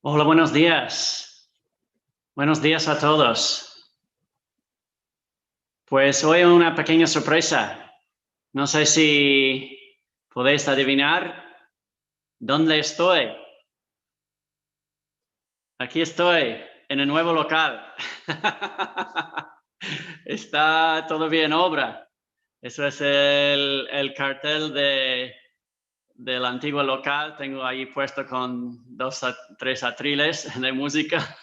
Hola, buenos días. Buenos días a todos. Pues hoy una pequeña sorpresa. No sé si podéis adivinar dónde estoy. Aquí estoy, en el nuevo local. Está todavía en obra. Eso es el cartel del antiguo local. Tengo ahí puesto con 2 a 3 atriles de música.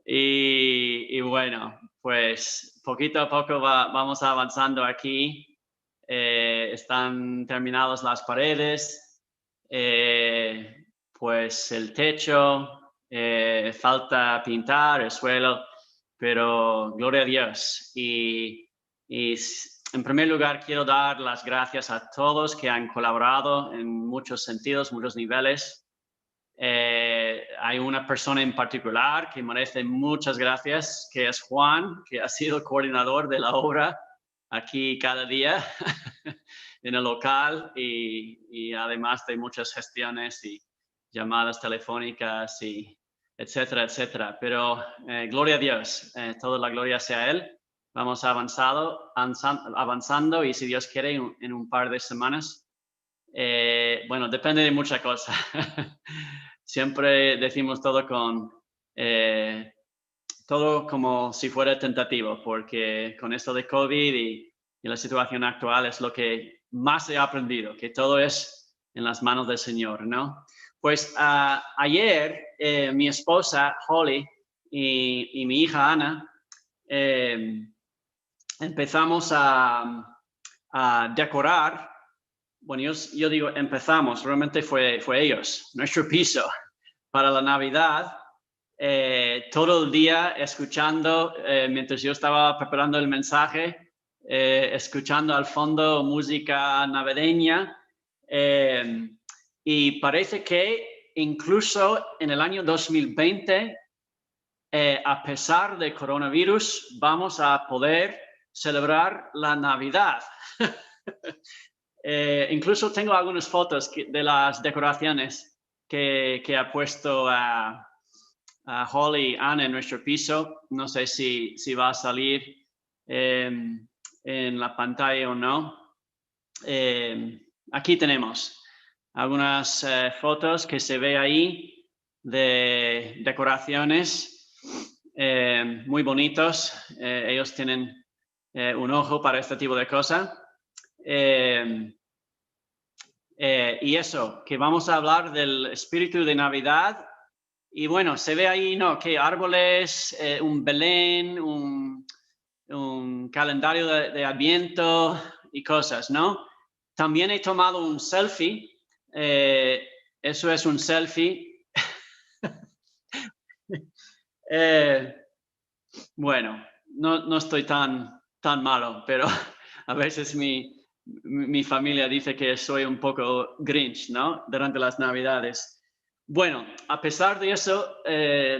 Y bueno, pues poquito a poco vamos avanzando aquí. Están terminadas las paredes, pues el techo, falta pintar el suelo, pero gloria a Dios. En primer lugar quiero dar las gracias a todos que han colaborado en muchos sentidos, muchos niveles. Hay una persona en particular que merece muchas gracias, que es Juan, que ha sido coordinador de la obra aquí cada día en el local y además de muchas gestiones y llamadas telefónicas y etcétera, etcétera. Pero gloria a Dios, toda la gloria sea a Él. Vamos avanzando y si Dios quiere en un par de semanas. Bueno, depende de muchas cosas. Siempre decimos todo como si fuera tentativo, porque con esto de COVID y la situación actual es lo que más he aprendido, que todo es en las manos del Señor, ¿no? Pues ayer mi esposa Holly y mi hija Ana empezamos a decorar. Bueno, yo digo empezamos, realmente fue ellos, nuestro piso, para la Navidad. Todo el día escuchando, mientras yo estaba preparando el mensaje, escuchando al fondo música navideña. Y parece que incluso en el año 2020, a pesar del coronavirus, vamos a poder celebrar la Navidad. Incluso tengo algunas fotos de las decoraciones que ha puesto a Holly y Anna en nuestro piso. No sé si va a salir en la pantalla o no. Aquí tenemos algunas fotos que se ve ahí de decoraciones muy bonitos. Ellos tienen un ojo para este tipo de cosas. Y eso, que vamos a hablar del espíritu de Navidad. Y bueno, se ve ahí, ¿no? Que árboles, un Belén, un calendario de Adviento y cosas, ¿no? También he tomado un selfie. Eso es un selfie. Bueno, no estoy tan malo, pero a veces mi familia dice que soy un poco Grinch, ¿no? Durante las Navidades. Bueno, a pesar de eso,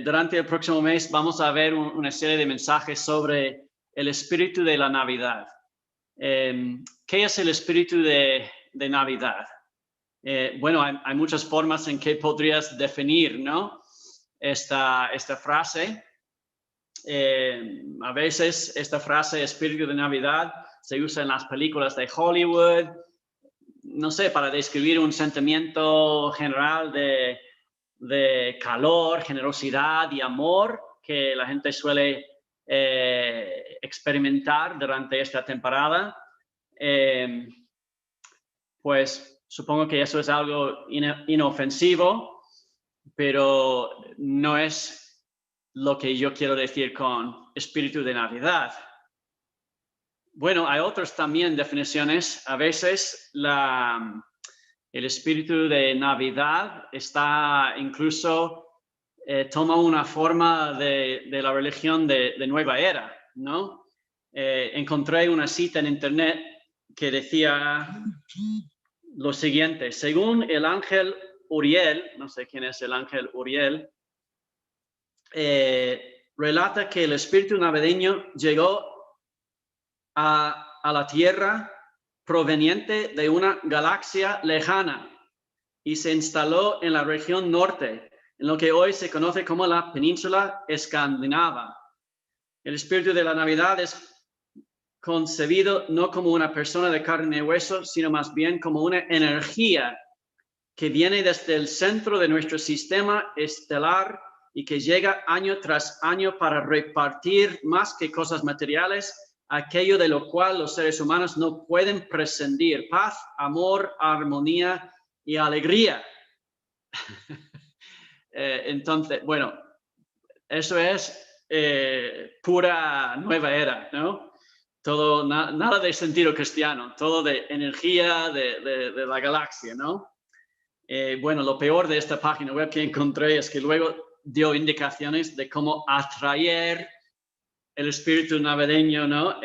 durante el próximo mes vamos a ver una serie de mensajes sobre el espíritu de la Navidad. ¿Qué es el espíritu de Navidad? Bueno, hay muchas formas en que podrías definir, ¿no? Esta frase. A veces esta frase espíritu de Navidad se usa en las películas de Hollywood, no sé, para describir un sentimiento general de calor, generosidad y amor que la gente suele experimentar durante esta temporada. Pues supongo que eso es algo inofensivo, pero no es lo que yo quiero decir con espíritu de Navidad. Bueno, hay otras también definiciones. A veces el espíritu de Navidad está incluso, toma una forma de la religión de nueva era, ¿no? Encontré una cita en internet que decía lo siguiente: según el ángel Uriel, no sé quién es el ángel Uriel, relata que el espíritu navideño llegó a la Tierra proveniente de una galaxia lejana y se instaló en la región norte, en lo que hoy se conoce como la península escandinava. El espíritu de la Navidad es concebido no como una persona de carne y hueso, sino más bien como una energía que viene desde el centro de nuestro sistema estelar y que llega año tras año para repartir más que cosas materiales, aquello de lo cual los seres humanos no pueden prescindir: paz, amor, armonía y alegría. Entonces, bueno, eso es pura nueva era, ¿no? Todo, nada de sentido cristiano, todo de energía de la galaxia, ¿no? Bueno, lo peor de esta página web que encontré es que luego dio indicaciones de cómo atraer el espíritu navideño, ¿no?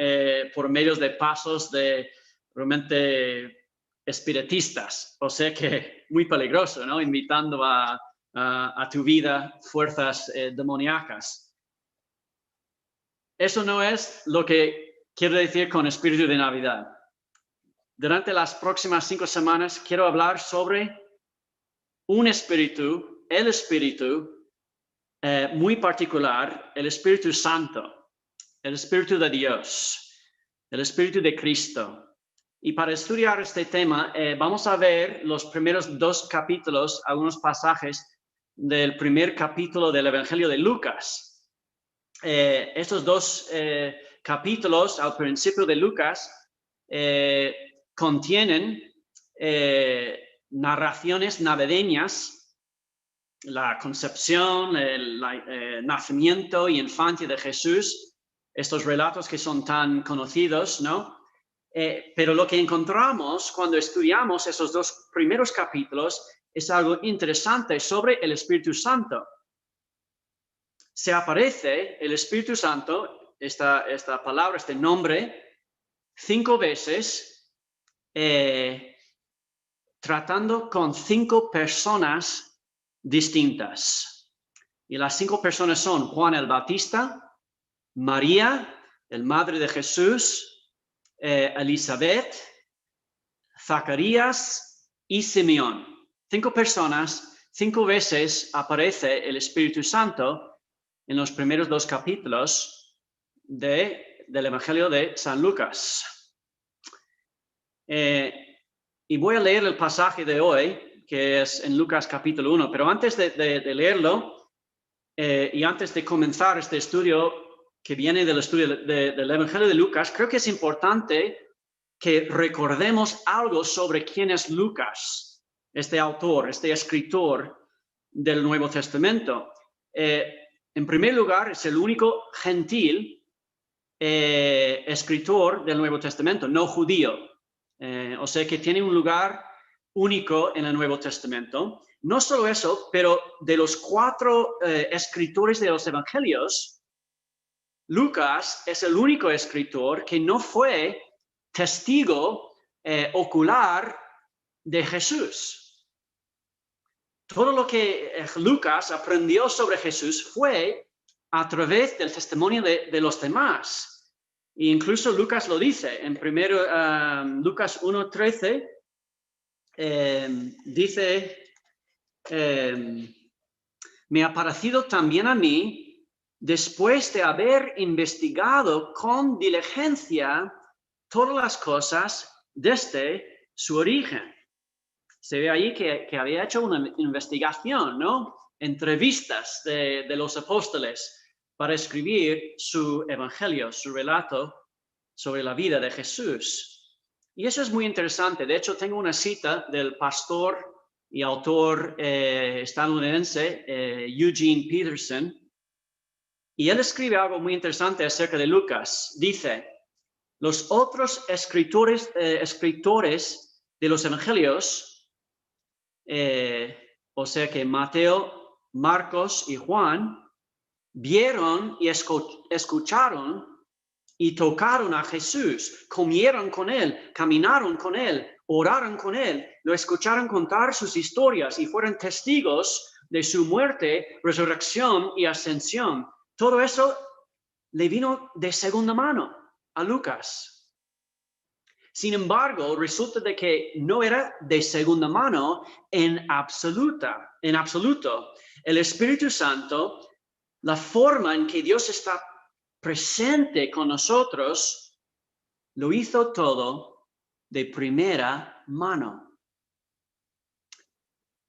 Por medios de pasos de realmente espiritistas. O sea que muy peligroso, ¿no? Invitando a tu vida fuerzas demoníacas. Eso no es lo que quiero decir con espíritu de Navidad. Durante las próximas 5 semanas quiero hablar sobre un espíritu, el espíritu muy particular, el Espíritu Santo, el Espíritu de Dios, el Espíritu de Cristo. Y para estudiar este tema vamos a ver los primeros 2 capítulos, algunos pasajes del primer capítulo del Evangelio de Lucas. Estos 2 capítulos al principio de Lucas contienen narraciones navideñas, la concepción, el nacimiento y infancia de Jesús, estos relatos que son tan conocidos, ¿no? Pero lo que encontramos cuando estudiamos esos 2 primeros capítulos es algo interesante sobre el Espíritu Santo. Se aparece el Espíritu Santo, esta palabra, este nombre, 5 veces, tratando con 5 personas distintas. Y las 5 personas son Juan el Bautista, María, el madre de Jesús, Elizabeth, Zacarías y Simeón. 5 personas, 5 veces aparece el Espíritu Santo en los primeros 2 capítulos del Evangelio de San Lucas. Y voy a leer el pasaje de hoy, que es en Lucas capítulo 1, pero antes de leerlo y antes de comenzar este estudio que viene del estudio del Evangelio de Lucas, creo que es importante que recordemos algo sobre quién es Lucas, este autor, este escritor del Nuevo Testamento. En primer lugar, es el único gentil escritor del Nuevo Testamento, no judío. O sea que tiene un lugar único en el Nuevo Testamento. No solo eso, pero de los 4 escritores de los Evangelios, Lucas es el único escritor que no fue testigo ocular de Jesús. Todo lo que Lucas aprendió sobre Jesús fue a través del testimonio de los demás. E incluso Lucas lo dice en primero Lucas 1:13, dice, me ha parecido también a mí, después de haber investigado con diligencia todas las cosas desde su origen. Se ve ahí que había hecho una investigación, ¿no? Entrevistas de los apóstoles para escribir su evangelio, su relato sobre la vida de Jesús. Y eso es muy interesante. De hecho, tengo una cita del pastor y autor estadounidense Eugene Peterson, y él escribe algo muy interesante acerca de Lucas. Dice, los otros escritores de los evangelios, o sea que Mateo, Marcos y Juan, vieron y escucharon y tocaron a Jesús, comieron con él, caminaron con él, oraron con él, lo escucharon contar sus historias y fueron testigos de su muerte, resurrección y ascensión. Todo eso le vino de segunda mano a Lucas. Sin embargo, resulta de que no era de segunda mano en absoluto. El Espíritu Santo, la forma en que Dios está presente con nosotros, lo hizo todo de primera mano.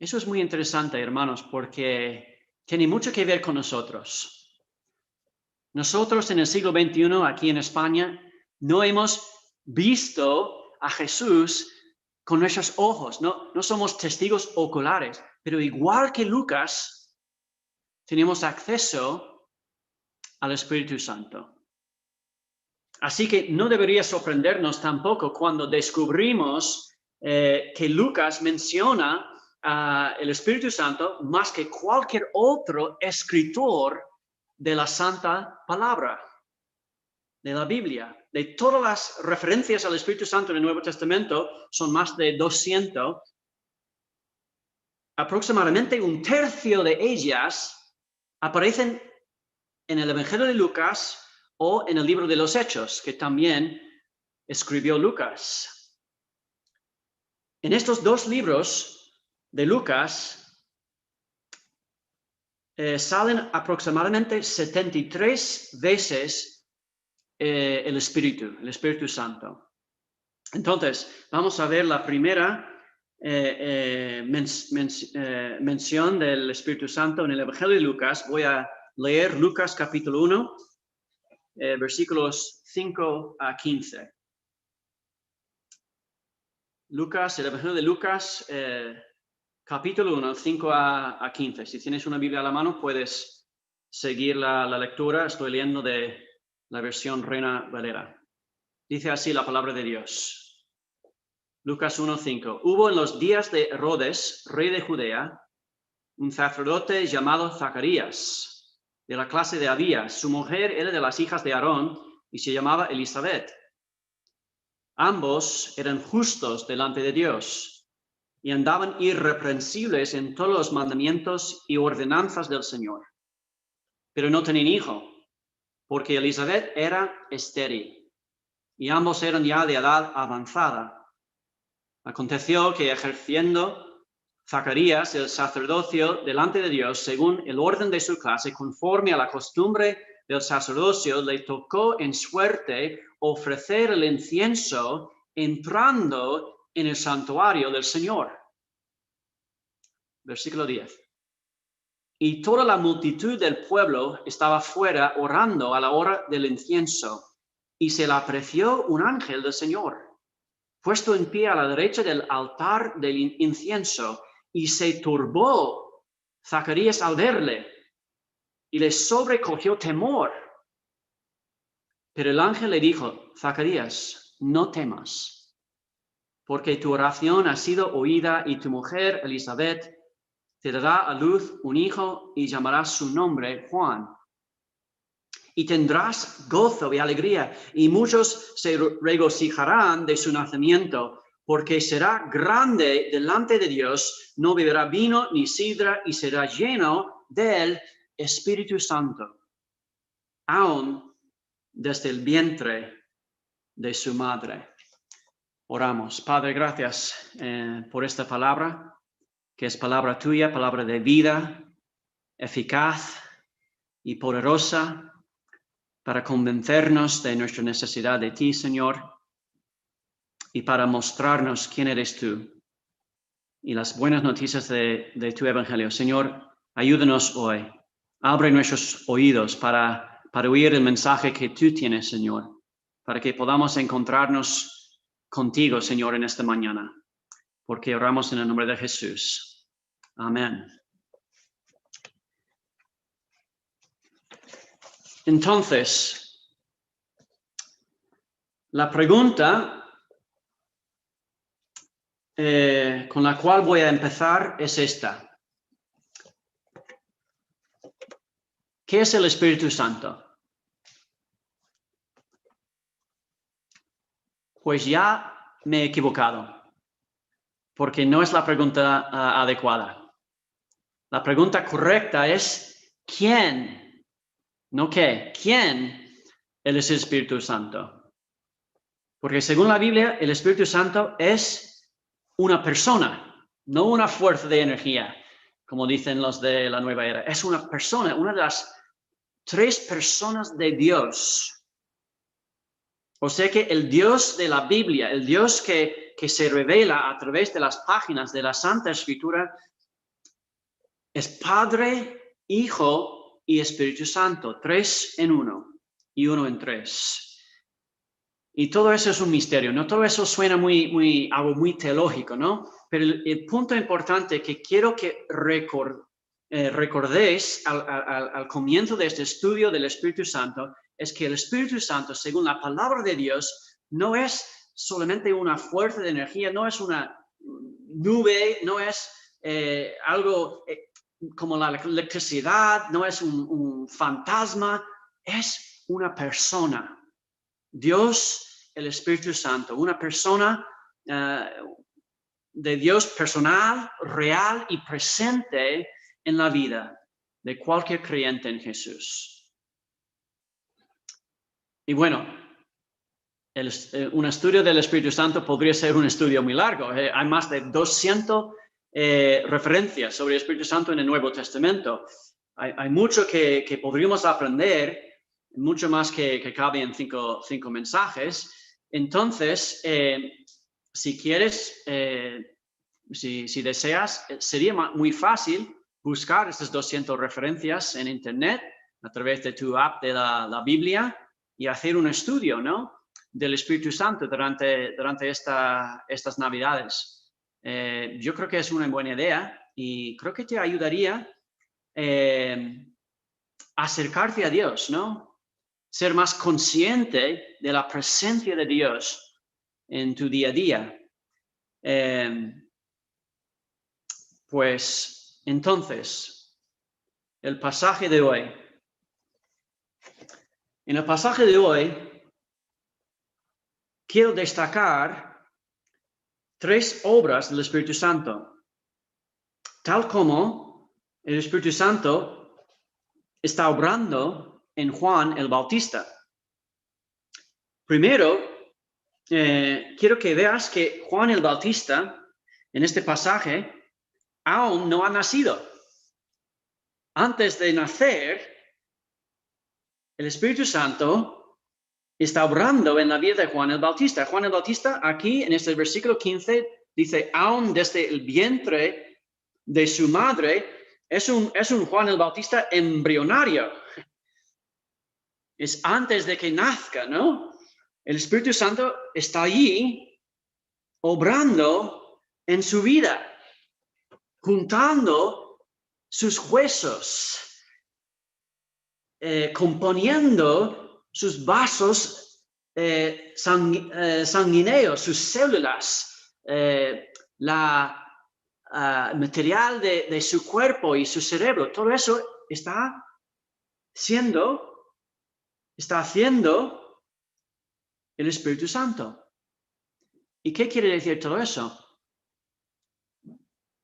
Eso es muy interesante, hermanos, porque tiene mucho que ver con nosotros. Nosotros en el siglo XXI, aquí en España, no hemos visto a Jesús con nuestros ojos, no somos testigos oculares, pero igual que Lucas, tenemos acceso al Espíritu Santo. Así que no debería sorprendernos tampoco cuando descubrimos que Lucas menciona el Espíritu Santo más que cualquier otro escritor de la Santa Palabra, de la Biblia. De todas las referencias al Espíritu Santo en el Nuevo Testamento, son más de 200, aproximadamente un tercio de ellas aparecen en el Evangelio de Lucas o en el libro de los Hechos, que también escribió Lucas. En estos dos libros de Lucas salen aproximadamente 73 veces el Espíritu Santo. Entonces, vamos a ver la primera mención del Espíritu Santo en el Evangelio de Lucas. Voy a leer Lucas capítulo 1, versículos 5 a 15. Lucas, el Evangelio de Lucas, capítulo 1, 5 a 15. Si tienes una Biblia a la mano, puedes seguir la lectura. Estoy leyendo de la versión Reina Valera. Dice así la palabra de Dios. Lucas 1, 5. Hubo en los días de Herodes, rey de Judea, un sacerdote llamado Zacarías, de la clase de Abías. Su mujer era de las hijas de Aarón y se llamaba Elisabet. Ambos eran justos delante de Dios y andaban irreprensibles en todos los mandamientos y ordenanzas del Señor. Pero no tenían hijo, porque Elisabet era estéril y ambos eran ya de edad avanzada. Aconteció que ejerciendo Zacarías el sacerdocio delante de Dios, según el orden de su clase, conforme a la costumbre del sacerdocio, le tocó en suerte ofrecer el incienso entrando en el santuario del Señor. Versículo 10. Y toda la multitud del pueblo estaba fuera orando a la hora del incienso, y se le apareció un ángel del Señor, puesto en pie a la derecha del altar del incienso, y se turbó Zacarías al verle, y le sobrecogió temor. Pero el ángel le dijo: Zacarías, no temas, porque tu oración ha sido oída, y tu mujer Elisabet te dará a luz un hijo, y llamarás su nombre Juan. Y tendrás gozo y alegría, y muchos se regocijarán de su nacimiento, porque será grande delante de Dios, no beberá vino ni sidra, y será lleno del Espíritu Santo, aún desde el vientre de su madre. Oramos. Padre, gracias por esta palabra, que es palabra tuya, palabra de vida, eficaz y poderosa, para convencernos de nuestra necesidad de ti, Señor, y para mostrarnos quién eres tú y las buenas noticias de tu Evangelio. Señor, ayúdanos hoy. Abre nuestros oídos para oír el mensaje que tú tienes, Señor, para que podamos encontrarnos contigo, Señor, en esta mañana, porque oramos en el nombre de Jesús. Amén. Entonces, la pregunta con la cual voy a empezar es esta. ¿Qué es el Espíritu Santo? Pues ya me he equivocado, porque no es la pregunta adecuada. La pregunta correcta es ¿quién? No qué. ¿Quién es el Espíritu Santo? Porque según la Biblia, el Espíritu Santo es una persona, no una fuerza de energía, como dicen los de la nueva era. Es una persona, una de las 3 personas de Dios. O sea que el Dios de la Biblia, el Dios que se revela a través de las páginas de la Santa Escritura, es Padre, Hijo y Espíritu Santo, 3 en 1 y 1 en 3. Y todo eso es un misterio, ¿no? Todo eso suena algo muy teológico, ¿no? Pero el punto importante que quiero que recordéis al comienzo de este estudio del Espíritu Santo es que el Espíritu Santo, según la palabra de Dios, no es solamente una fuerza de energía, no es una nube, no es algo como la electricidad, no es un fantasma, es una persona. Dios, el Espíritu Santo, una persona de Dios personal, real y presente en la vida de cualquier creyente en Jesús. Y bueno, un estudio del Espíritu Santo podría ser un estudio muy largo. Hay más de 200 referencias sobre el Espíritu Santo en el Nuevo Testamento. Hay mucho que podríamos aprender, mucho más que cabe en cinco mensajes. Entonces, si quieres, si deseas, sería muy fácil buscar estas 200 referencias en Internet a través de tu app de la Biblia y hacer un estudio, ¿no?, del Espíritu Santo durante estas Navidades. Yo creo que es una buena idea y creo que te ayudaría acercarte a Dios, ¿no? Ser más consciente de la presencia de Dios en tu día a día. Pues entonces, el pasaje de hoy. En el pasaje de hoy, quiero destacar 3 obras del Espíritu Santo, tal como el Espíritu Santo está obrando en Juan el Bautista. Primero, quiero que veas que Juan el Bautista, en este pasaje, aún no ha nacido. Antes de nacer, el Espíritu Santo está obrando en la vida de Juan el Bautista. Juan el Bautista, aquí en este versículo 15, dice, aún desde el vientre de su madre, es un Juan el Bautista embrionario. Es antes de que nazca, ¿no? El Espíritu Santo está allí obrando en su vida, juntando sus huesos, componiendo sus vasos sanguíneos, sus células, material de su cuerpo y su cerebro. Todo eso está haciendo el Espíritu Santo. ¿Y qué quiere decir todo eso?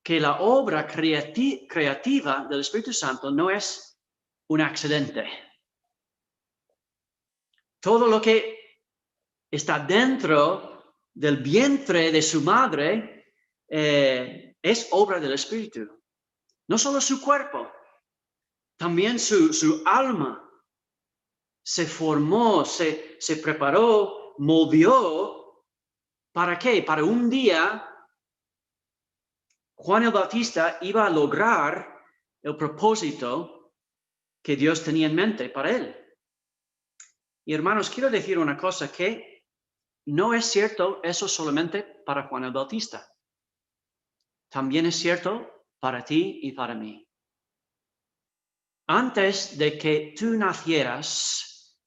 Que la obra creativa del Espíritu Santo no es un accidente. Todo lo que está dentro del vientre de su madre es obra del Espíritu. No solo su cuerpo, también su alma se formó, se preparó, movió. ¿Para qué? Para un día Juan el Bautista iba a lograr el propósito que Dios tenía en mente para él. Y hermanos, quiero decir una cosa, que no es cierto eso solamente para Juan el Bautista. También es cierto para ti y para mí. Antes de que tú nacieras,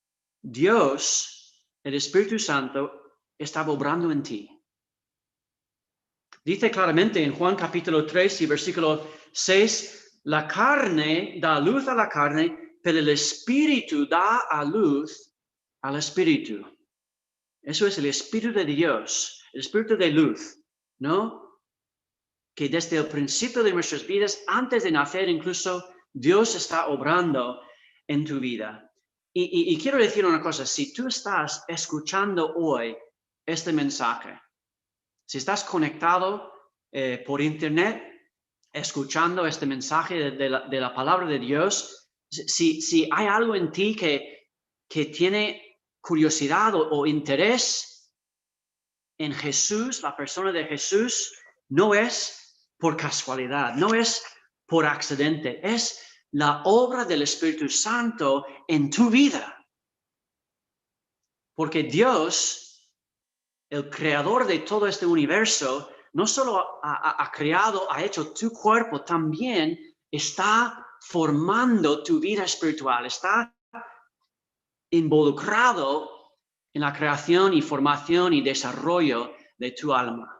Dios, el Espíritu Santo, estaba obrando en ti. Dice claramente en Juan capítulo 3 y versículo 6, la carne da luz a la carne, pero el Espíritu da a luz al Espíritu. Eso es el Espíritu de Dios, el Espíritu de luz, ¿no? Que desde el principio de nuestras vidas, antes de nacer incluso, Dios está obrando en tu vida. Y quiero decir una cosa, si tú estás escuchando hoy este mensaje, si estás conectado por internet, escuchando este mensaje de la palabra de Dios, si hay algo en ti que tiene curiosidad o interés en Jesús, la persona de Jesús, no es por casualidad, no es por accidente, es la obra del Espíritu Santo en tu vida. Porque Dios, el creador de todo este universo, no solo ha creado, ha hecho tu cuerpo, también está formando tu vida espiritual, está involucrado en la creación y formación y desarrollo de tu alma.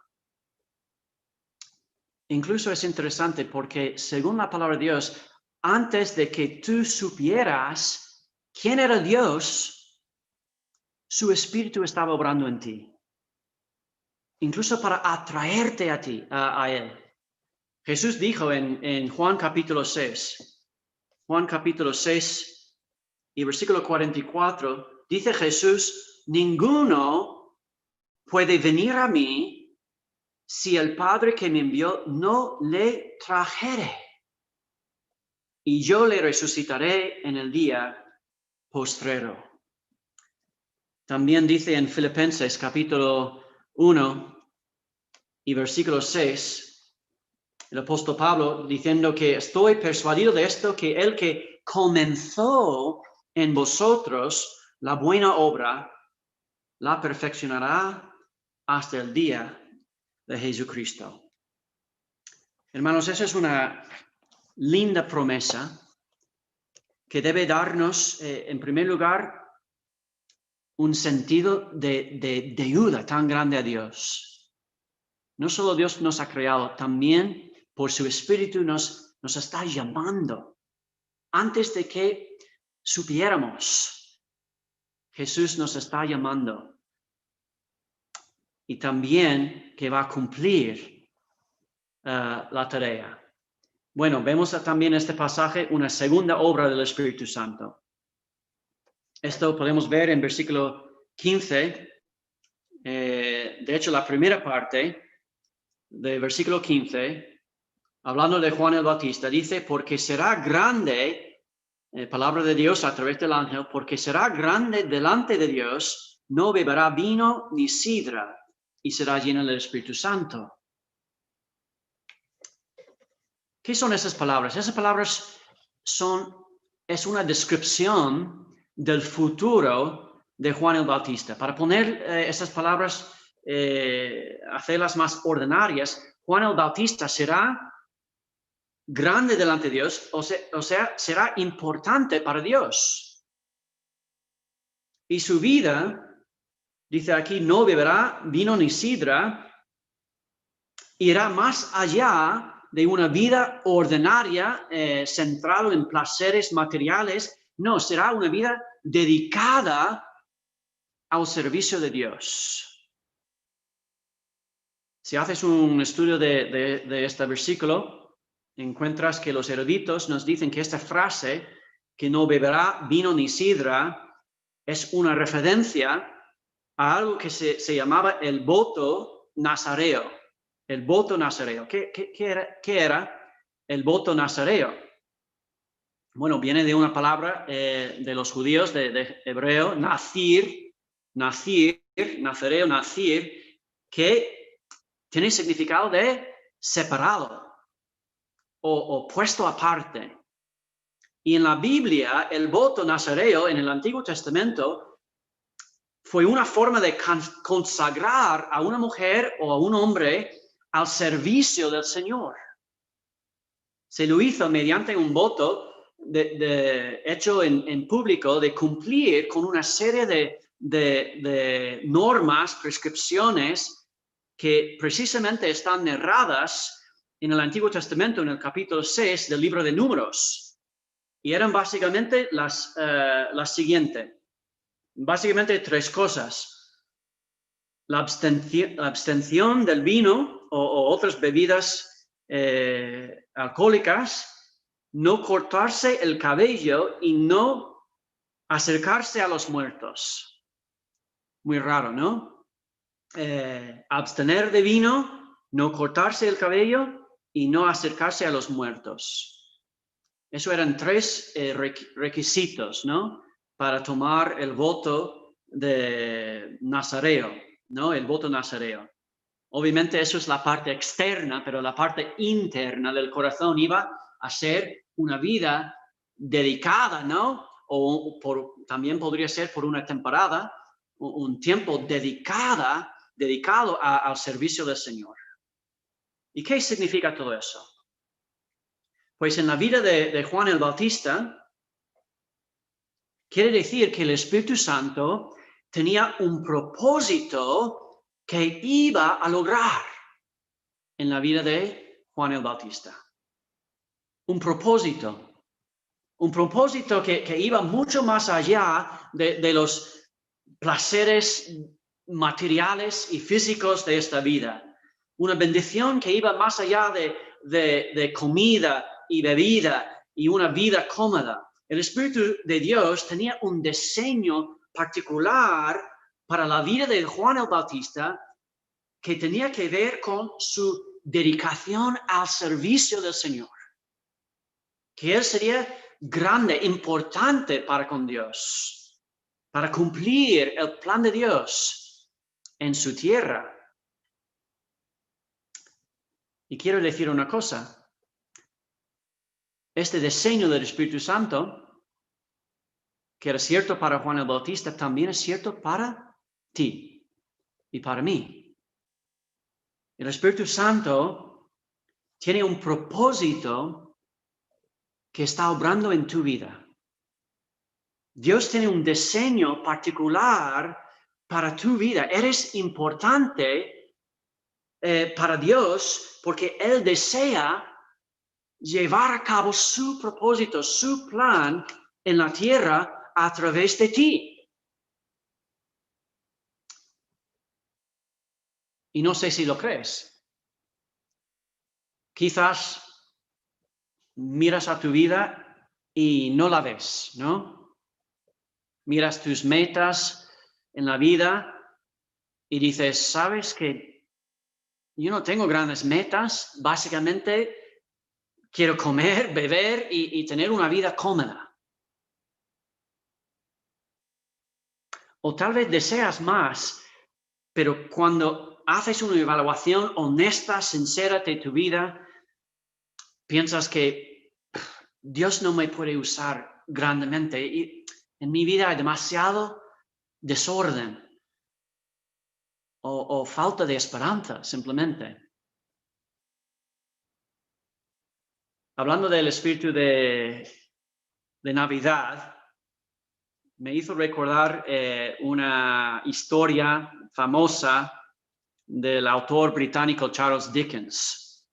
Incluso es interesante porque según la palabra de Dios, antes de que tú supieras quién era Dios, su espíritu estaba obrando en ti. Incluso para atraerte a ti, a Él. Jesús dijo en Juan capítulo 6, Juan capítulo 6 y versículo 44, dice Jesús, ninguno puede venir a mí si el Padre que me envió no le trajere, y yo le resucitaré en el día postrero. También dice en Filipenses capítulo 1 y versículo 6, el apóstol Pablo diciendo que estoy persuadido de esto, que el que comenzó en vosotros la buena obra, la perfeccionará hasta el día de Jesucristo. Hermanos, esa es una linda promesa que debe darnos, en primer lugar, un sentido de deuda tan grande a Dios. No solo Dios nos ha creado, también por su Espíritu nos está llamando. Antes de que supiéramos, Jesús nos está llamando. Y también que va a cumplir la tarea. Bueno, vemos también en este pasaje una segunda obra del Espíritu Santo. Esto podemos ver en versículo 15. De hecho, la primera parte de versículo 15, hablando de Juan el Bautista, dice, porque será grande, palabra de Dios a través del ángel, porque será grande delante de Dios, no beberá vino ni sidra, y será lleno del Espíritu Santo. ¿Qué son esas palabras? Esas palabras es una descripción del futuro de Juan el Bautista. Para poner esas palabras, hacerlas más ordinarias, Juan el Bautista será grande delante de Dios, o sea, será importante para Dios. Y su vida, dice aquí, no beberá vino ni sidra, irá más allá de una vida ordinaria, centrada en placeres materiales. No, será una vida dedicada al servicio de Dios. Si haces un estudio de este versículo, encuentras que los eruditos nos dicen que esta frase, que no beberá vino ni sidra, es una referencia a algo que se llamaba el voto nazareo. El voto nazareo. ¿Qué era el voto nazareo? Bueno, viene de una palabra de los judíos, de hebreo, nazareo, que tiene significado de separado o puesto aparte. Y en la Biblia, el voto nazareo en el Antiguo Testamento fue una forma de consagrar a una mujer o a un hombre al servicio del Señor. Se lo hizo mediante un voto hecho en público de cumplir con una serie de normas, prescripciones que precisamente están narradas en el Antiguo Testamento, en el capítulo 6 del libro de Números. Y eran básicamente las siguientes. Básicamente tres cosas. La abstención del vino o otras bebidas alcohólicas, no cortarse el cabello y no acercarse a los muertos. Muy raro, ¿no? abstener de vino, no cortarse el cabello y no acercarse a los muertos. Eso eran 3 requisitos, ¿no? Para tomar el voto de nazareo, ¿no? El voto nazareo. Obviamente eso es la parte externa, pero la parte interna del corazón iba a ser una vida dedicada, ¿no? O también podría ser por una temporada, un tiempo dedicado al servicio del Señor. ¿Y qué significa todo eso? Pues en la vida de Juan el Bautista, quiere decir que el Espíritu Santo tenía un propósito que iba a lograr en la vida de Juan el Bautista. Un propósito que iba mucho más allá de los placeres materiales y físicos de esta vida. Una bendición que iba más allá de comida y bebida y una vida cómoda. El Espíritu de Dios tenía un diseño particular para la vida de Juan el Bautista que tenía que ver con su dedicación al servicio del Señor. Que él sería grande, importante para con Dios, para cumplir el plan de Dios en su tierra. Y quiero decir una cosa, este diseño del Espíritu Santo, que era cierto para Juan el Bautista, también es cierto para ti y para mí. El Espíritu Santo tiene un propósito que está obrando en tu vida. Dios tiene un diseño particular para tu vida. Eres importante para Dios porque Él desea llevar a cabo su propósito, su plan en la tierra a través de ti. Y no sé si lo crees. Quizás miras a tu vida y no la ves, ¿no? Miras tus metas en la vida y dices, ¿sabes qué? Yo no tengo grandes metas, básicamente quiero comer, beber y tener una vida cómoda. O tal vez deseas más, pero cuando haces una evaluación honesta, sincera de tu vida, piensas que Dios no me puede usar grandemente y en mi vida hay demasiado desorden o falta de esperanza, simplemente. Hablando del espíritu de Navidad, me hizo recordar una historia famosa del autor británico Charles Dickens.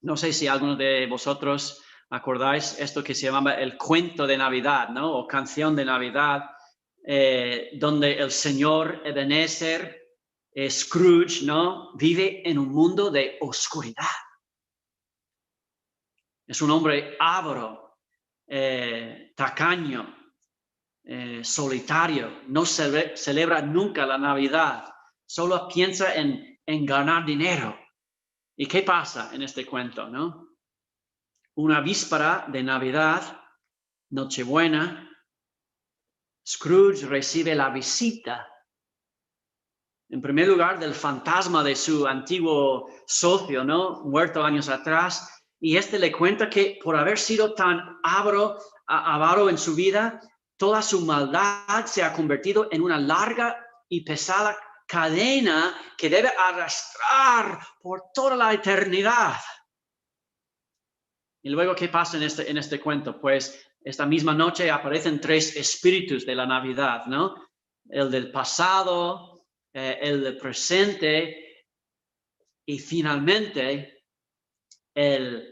No sé si alguno de vosotros acordáis esto que se llamaba el cuento de Navidad, ¿no? O canción de Navidad, donde el señor Ebenezer, Scrooge, ¿no? Vive en un mundo de oscuridad. Es un hombre avaro, tacaño, solitario, no celebra nunca la Navidad, solo piensa en ganar dinero. ¿Y qué pasa en este cuento, no? Una víspera de Navidad, Nochebuena, Scrooge recibe la visita, en primer lugar, del fantasma de su antiguo socio, ¿no? Muerto años atrás, y este le cuenta que por haber sido tan avaro en su vida, toda su maldad se ha convertido en una larga y pesada cadena que debe arrastrar por toda la eternidad. Y luego, ¿qué pasa en este cuento? Pues esta misma noche aparecen 3 espíritus de la Navidad, ¿no? El del pasado, el del presente y finalmente el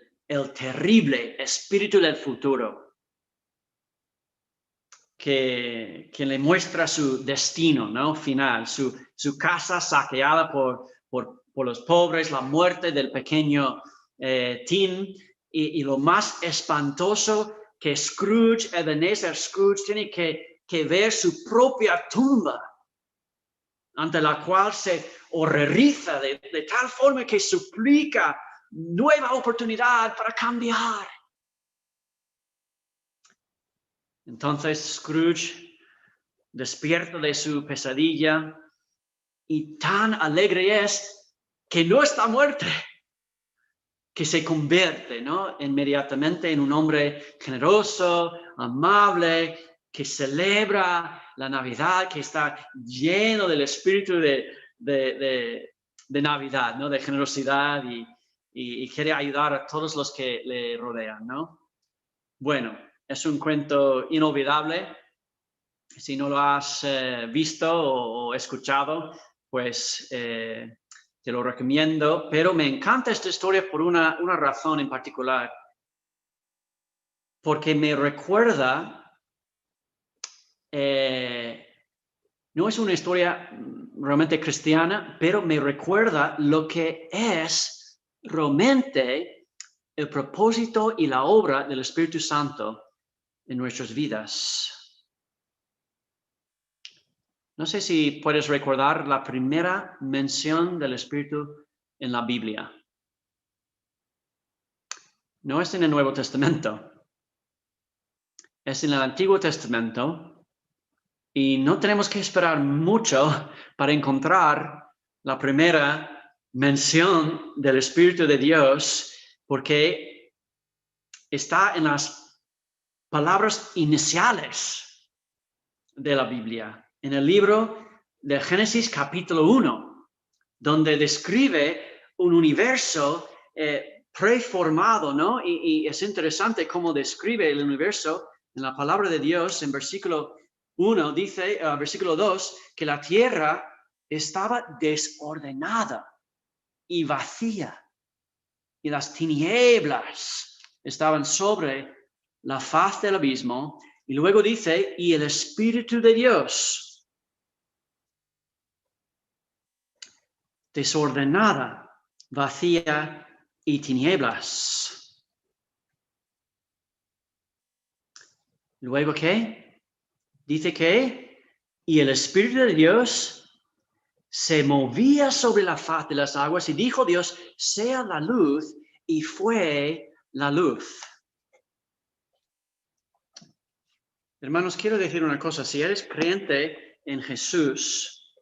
terrible espíritu del futuro que le muestra su destino, ¿no? Final, su casa saqueada por los pobres, la muerte del pequeño Tim y lo más espantoso que Ebenezer Scrooge tiene que ver su propia tumba. ante la cual se horroriza de tal forma que suplica nueva oportunidad para cambiar. Entonces Scrooge despierta de su pesadilla y tan alegre es que no está muerto, que se convierte, ¿no?, inmediatamente en un hombre generoso, amable, que celebra la Navidad, que está lleno del espíritu de Navidad, ¿no?, de generosidad y quiere ayudar a todos los que le rodean, ¿no? Bueno, es un cuento inolvidable. Si no lo has visto o escuchado, pues te lo recomiendo. Pero me encanta esta historia por una razón en particular. Porque me recuerda, no es una historia realmente cristiana, pero me recuerda lo que es realmente el propósito y la obra del Espíritu Santo en nuestras vidas. No sé si puedes recordar la primera mención del Espíritu en la Biblia. No es en el Nuevo Testamento. Es en el Antiguo Testamento. Y no tenemos que esperar mucho para encontrar la primera mención del Espíritu de Dios, porque está en las palabras iniciales de la Biblia, en el libro de Génesis capítulo 1, donde describe un universo preformado, ¿no? Y es interesante cómo describe el universo en la palabra de Dios. En versículo 1 dice, versículo 2, que la tierra estaba desordenada y vacía, y las tinieblas estaban sobre la faz del abismo. Y luego dice, y el Espíritu de Dios, desordenada, vacía y tinieblas. Luego, ¿qué? Dice que, y el Espíritu de Dios se movía sobre la faz de las aguas, y dijo Dios, sea la luz, y fue la luz. Hermanos, quiero decir una cosa, si eres creyente en Jesús,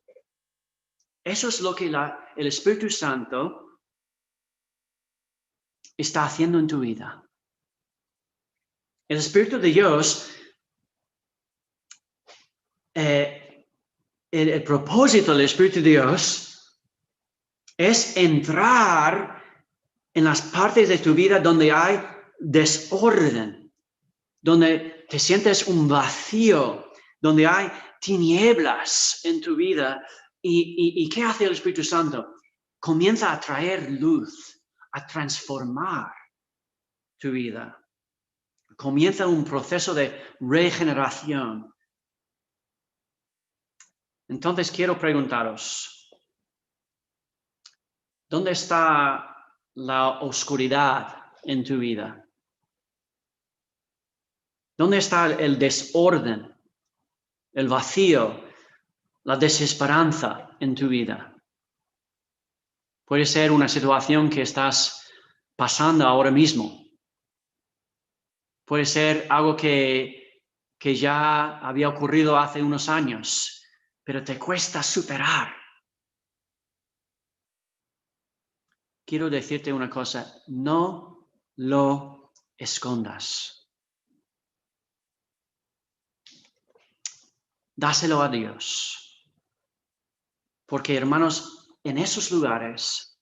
eso es lo que el Espíritu Santo está haciendo en tu vida. El Espíritu de Dios, el propósito del Espíritu de Dios es entrar en las partes de tu vida donde hay desorden, donde te sientes un vacío, donde hay tinieblas en tu vida. ¿Y qué hace el Espíritu Santo? Comienza a traer luz, a transformar tu vida. Comienza un proceso de regeneración. Entonces quiero preguntaros, ¿dónde está la oscuridad en tu vida? ¿Dónde está el desorden, el vacío, la desesperanza en tu vida? Puede ser una situación que estás pasando ahora mismo. Puede ser algo que ya había ocurrido hace unos años, pero te cuesta superar. Quiero decirte una cosa, no lo escondas. Dáselo a Dios. Porque, hermanos, en esos lugares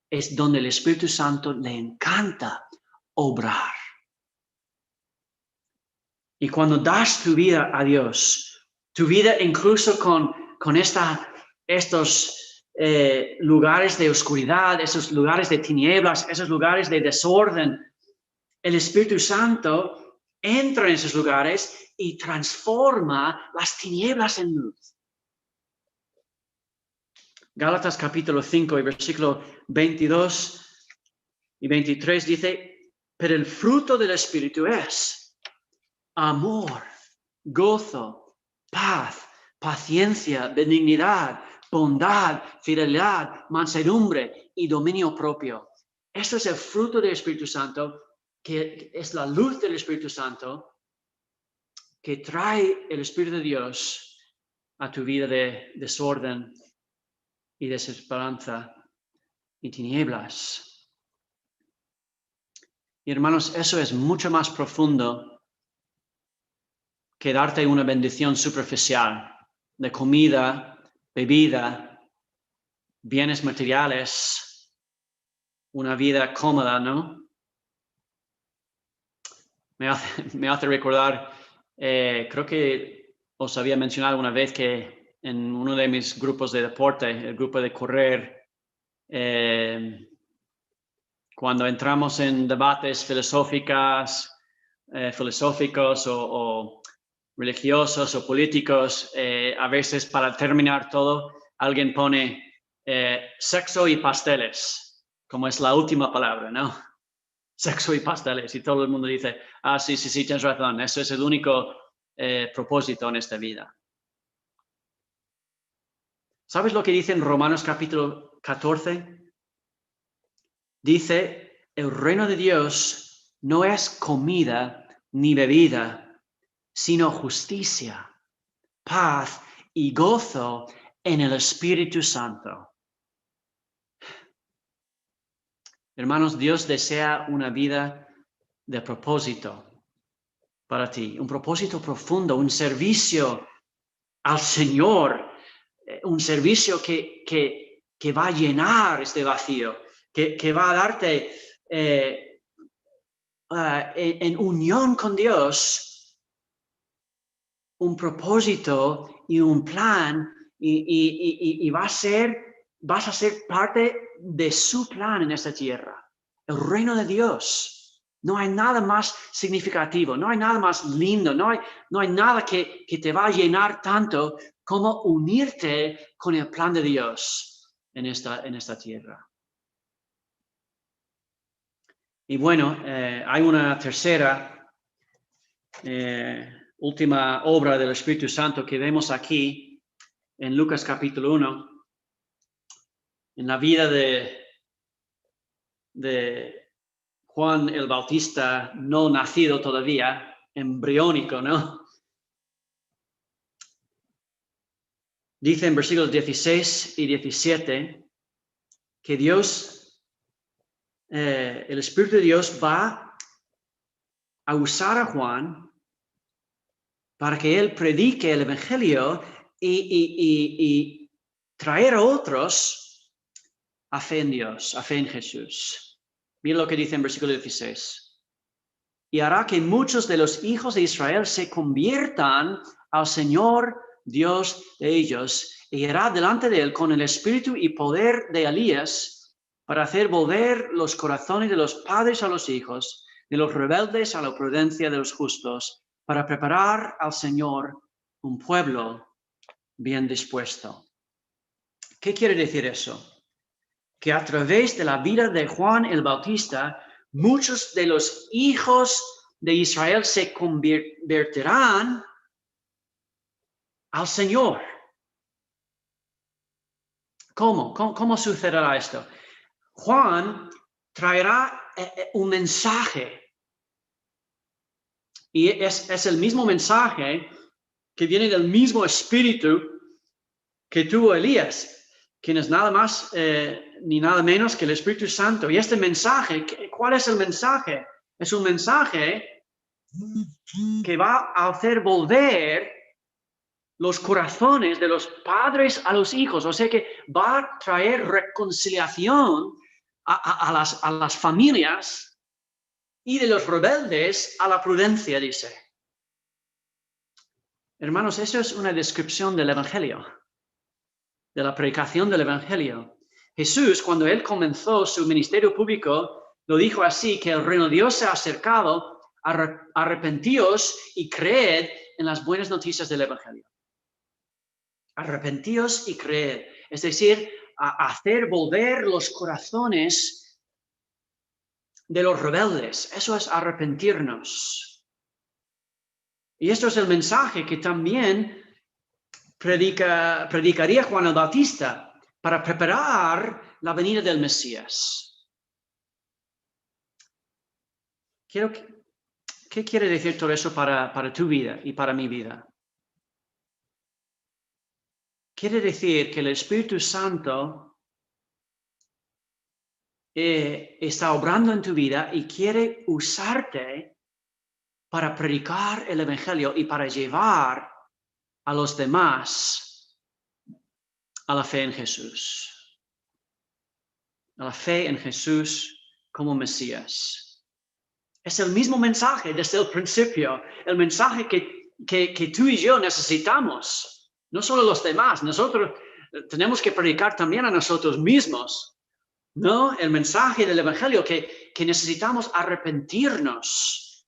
es donde el Espíritu Santo le encanta obrar. Y cuando das tu vida a Dios, tu vida incluso con estos lugares de oscuridad, esos lugares de tinieblas, esos lugares de desorden, el Espíritu Santo entra en esos lugares y transforma las tinieblas en luz. Gálatas capítulo 5 y versículo 22 y 23 dice, pero el fruto del Espíritu es amor, gozo, paz, paciencia, benignidad, bondad, fidelidad, mansedumbre y dominio propio. Esto es el fruto del Espíritu Santo, que es la luz del Espíritu Santo que trae el Espíritu de Dios a tu vida de desorden y desesperanza y tinieblas. Y hermanos, eso es mucho más profundo que darte una bendición superficial de comida, bebida, bienes materiales, una vida cómoda, ¿no? Me hace recordar, creo que os había mencionado una vez que en uno de mis grupos de deporte, el grupo de correr, cuando entramos en debates filosóficos o religiosos o políticos, a veces para terminar todo, alguien pone sexo y pasteles, como es la última palabra, ¿no? Sexo y pasteles, y todo el mundo dice, sí, tienes razón, eso es el único propósito en esta vida. ¿Sabes lo que dice en Romanos capítulo 14? Dice, el reino de Dios no es comida ni bebida, sino justicia, paz y gozo en el Espíritu Santo. Hermanos, Dios desea una vida de propósito para ti, un propósito profundo, un servicio al Señor, un servicio que va a llenar este vacío, que va a darte en unión con Dios un propósito y un plan y vas a ser parte de su plan en esta tierra, el reino de Dios. No hay nada más significativo, no hay nada más lindo, no hay nada que te va a llenar tanto como unirte con el plan de Dios en esta tierra. Y bueno, hay una tercera, última obra del Espíritu Santo que vemos aquí en Lucas capítulo 1, en la vida de Juan el Bautista no nacido todavía, embriónico, ¿no? Dice en versículos 16 y 17 que Dios, el Espíritu de Dios va a usar a Juan para que él predique el Evangelio y traer a otros a fe en Dios, a fe en Jesús. Mira lo que dice en versículo 16. Y hará que muchos de los hijos de Israel se conviertan al Señor Dios de ellos, y irá delante de él con el espíritu y poder de Elías para hacer volver los corazones de los padres a los hijos, de los rebeldes a la prudencia de los justos, para preparar al Señor un pueblo bien dispuesto. ¿Qué quiere decir eso? Que a través de la vida de Juan el Bautista, muchos de los hijos de Israel se convertirán al Señor. ¿Cómo sucederá esto? Juan traerá un mensaje. Y es el mismo mensaje que viene del mismo espíritu que tuvo Elías, quien es nada más ni nada menos que el Espíritu Santo. Y este mensaje, ¿cuál es el mensaje? Es un mensaje que va a hacer volver los corazones de los padres a los hijos. O sea que va a traer reconciliación a las familias y de los rebeldes a la prudencia, dice. Hermanos, eso es una descripción del Evangelio, de la predicación del Evangelio. Jesús, cuando él comenzó su ministerio público, lo dijo así, que el reino de Dios se ha acercado, arrepentíos y creed en las buenas noticias del Evangelio. Arrepentíos y creed, es decir, a hacer volver los corazones de los rebeldes. Eso es arrepentirnos. Y esto es el mensaje que también predicaría Juan el Bautista para preparar la venida del Mesías. ¿Qué quiere decir todo eso para tu vida y para mi vida? Quiere decir que el Espíritu Santo está obrando en tu vida y quiere usarte para predicar el Evangelio y para llevar a los demás a la fe en Jesús. A la fe en Jesús como Mesías. Es el mismo mensaje desde el principio, el mensaje que tú y yo necesitamos, no solo los demás, nosotros tenemos que predicar también a nosotros mismos, ¿no? El mensaje del Evangelio que necesitamos arrepentirnos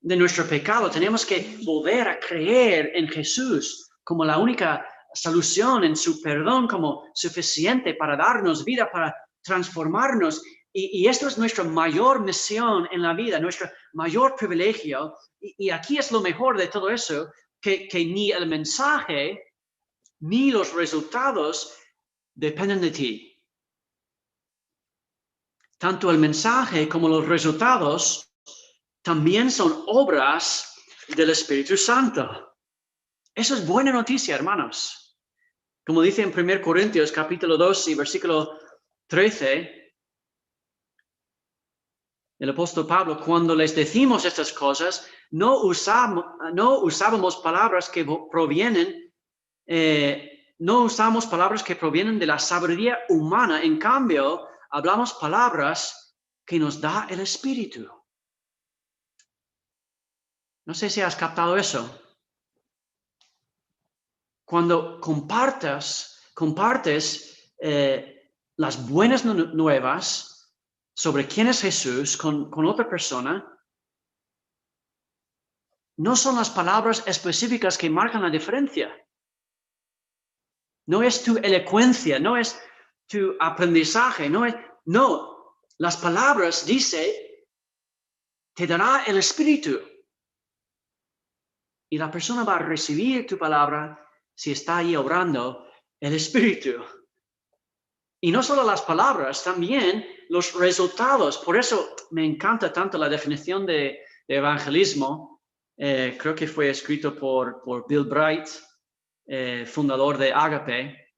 de nuestro pecado, tenemos que volver a creer en Jesús como la única solución, en su perdón como suficiente para darnos vida, para transformarnos. Y esto es nuestra mayor misión en la vida, nuestro mayor privilegio. Y aquí es lo mejor de todo eso, que ni el mensaje ni los resultados dependen de ti. Tanto el mensaje como los resultados también son obras del Espíritu Santo. Eso es buena noticia, hermanos. Como dice en 1 Corintios capítulo 2 y versículo 13, el apóstol Pablo, cuando les decimos estas cosas, no usábamos palabras que provienen, no usamos palabras que provienen de la sabiduría humana. En cambio, hablamos palabras que nos da el Espíritu. No sé si has captado eso. Cuando compartes las buenas nuevas sobre quién es Jesús con otra persona, no son las palabras específicas que marcan la diferencia. No es tu elocuencia, no es tu aprendizaje, no. Las palabras dice, te dará el Espíritu. Y la persona va a recibir tu palabra si está ahí obrando el Espíritu. Y no solo las palabras, también los resultados. Por eso me encanta tanto la definición de evangelismo. Creo que fue escrito por Bill Bright, fundador de Ágape.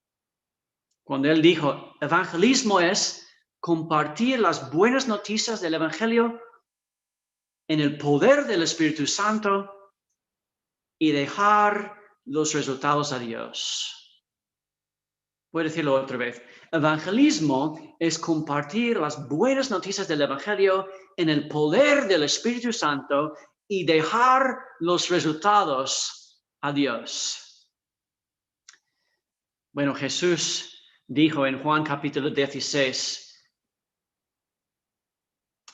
Cuando él dijo, evangelismo es compartir las buenas noticias del Evangelio en el poder del Espíritu Santo y dejar los resultados a Dios. Voy a decirlo otra vez. Evangelismo es compartir las buenas noticias del Evangelio en el poder del Espíritu Santo y dejar los resultados a Dios. Bueno, Jesús dijo en Juan capítulo 16,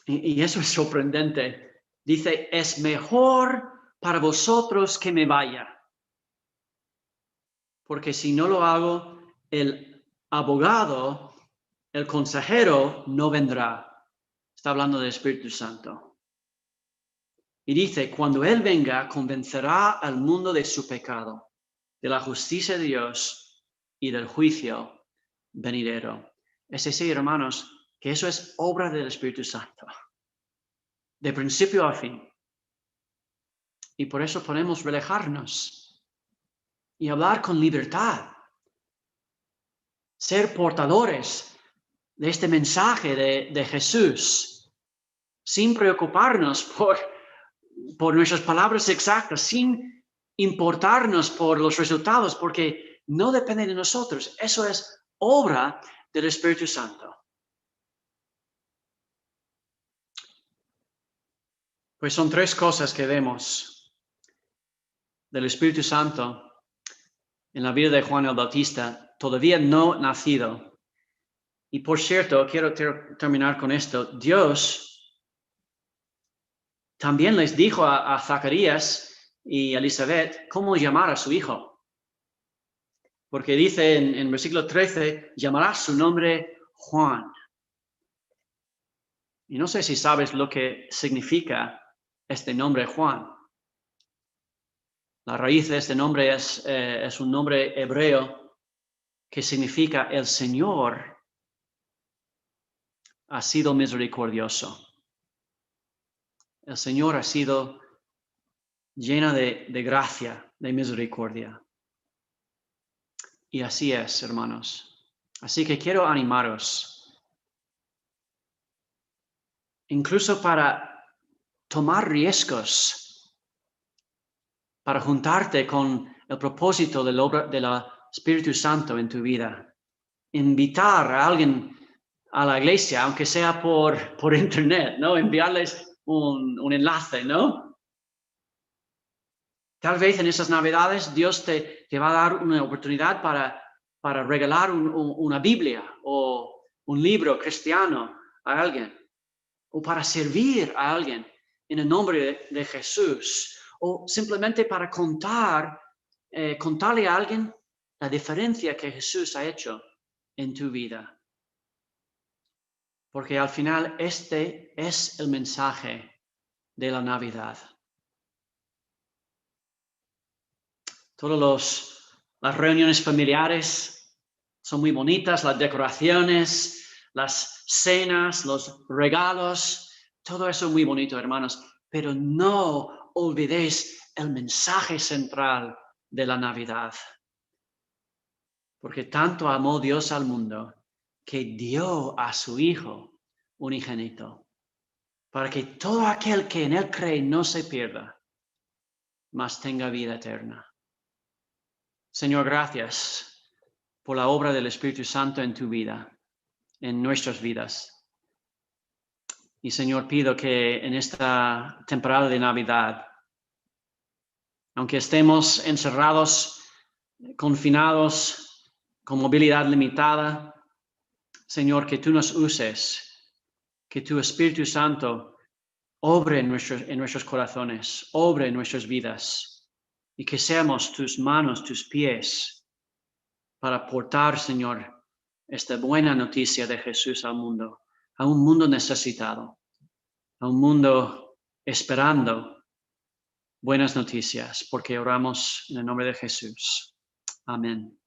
y eso es sorprendente, dice, es mejor para vosotros que me vaya, porque si no lo hago, el abogado, el consejero, no vendrá. Está hablando del Espíritu Santo. Y dice, cuando Él venga, convencerá al mundo de su pecado, de la justicia de Dios y del juicio venidero. Es decir, hermanos, que eso es obra del Espíritu Santo, de principio a fin. Y por eso podemos relajarnos y hablar con libertad, ser portadores de este mensaje de Jesús, sin preocuparnos por nuestras palabras exactas, sin importarnos por los resultados, porque no depende de nosotros. Eso es obra del Espíritu Santo. Pues son tres cosas que vemos del Espíritu Santo en la vida de Juan el Bautista, todavía no nacido. Y por cierto, quiero terminar con esto. Dios también les dijo a Zacarías y a Elizabeth cómo llamar a su hijo. Porque dice en versículo 13, llamará su nombre Juan. Y no sé si sabes lo que significa este nombre Juan. La raíz de este nombre es un nombre hebreo que significa el Señor ha sido misericordioso. El Señor ha sido llena de gracia, de misericordia. Y así es, hermanos. Así que quiero animaros, incluso para tomar riesgos, para juntarte con el propósito de la obra del Espíritu Santo en tu vida. Invitar a alguien a la iglesia, aunque sea por internet, ¿no? Enviarles un enlace, ¿no? Tal vez en esas Navidades Dios te va a dar una oportunidad para regalar una Biblia o un libro cristiano a alguien, o para servir a alguien en el nombre de Jesús, o simplemente para contarle a alguien la diferencia que Jesús ha hecho en tu vida. Porque al final este es el mensaje de la Navidad. Las reuniones familiares son muy bonitas, las decoraciones, las cenas, los regalos, todo eso es muy bonito, hermanos. Pero no olvidéis el mensaje central de la Navidad. Porque tanto amó Dios al mundo que dio a su Hijo unigénito, para que todo aquel que en Él cree no se pierda, mas tenga vida eterna. Señor, gracias por la obra del Espíritu Santo en tu vida, en nuestras vidas. Y Señor, pido que en esta temporada de Navidad, aunque estemos encerrados, confinados, con movilidad limitada, Señor, que tú nos uses, que tu Espíritu Santo obre en nuestros corazones, obre en nuestras vidas, y que seamos tus manos, tus pies, para portar, Señor, esta buena noticia de Jesús al mundo, a un mundo necesitado, a un mundo esperando buenas noticias, porque oramos en el nombre de Jesús. Amén.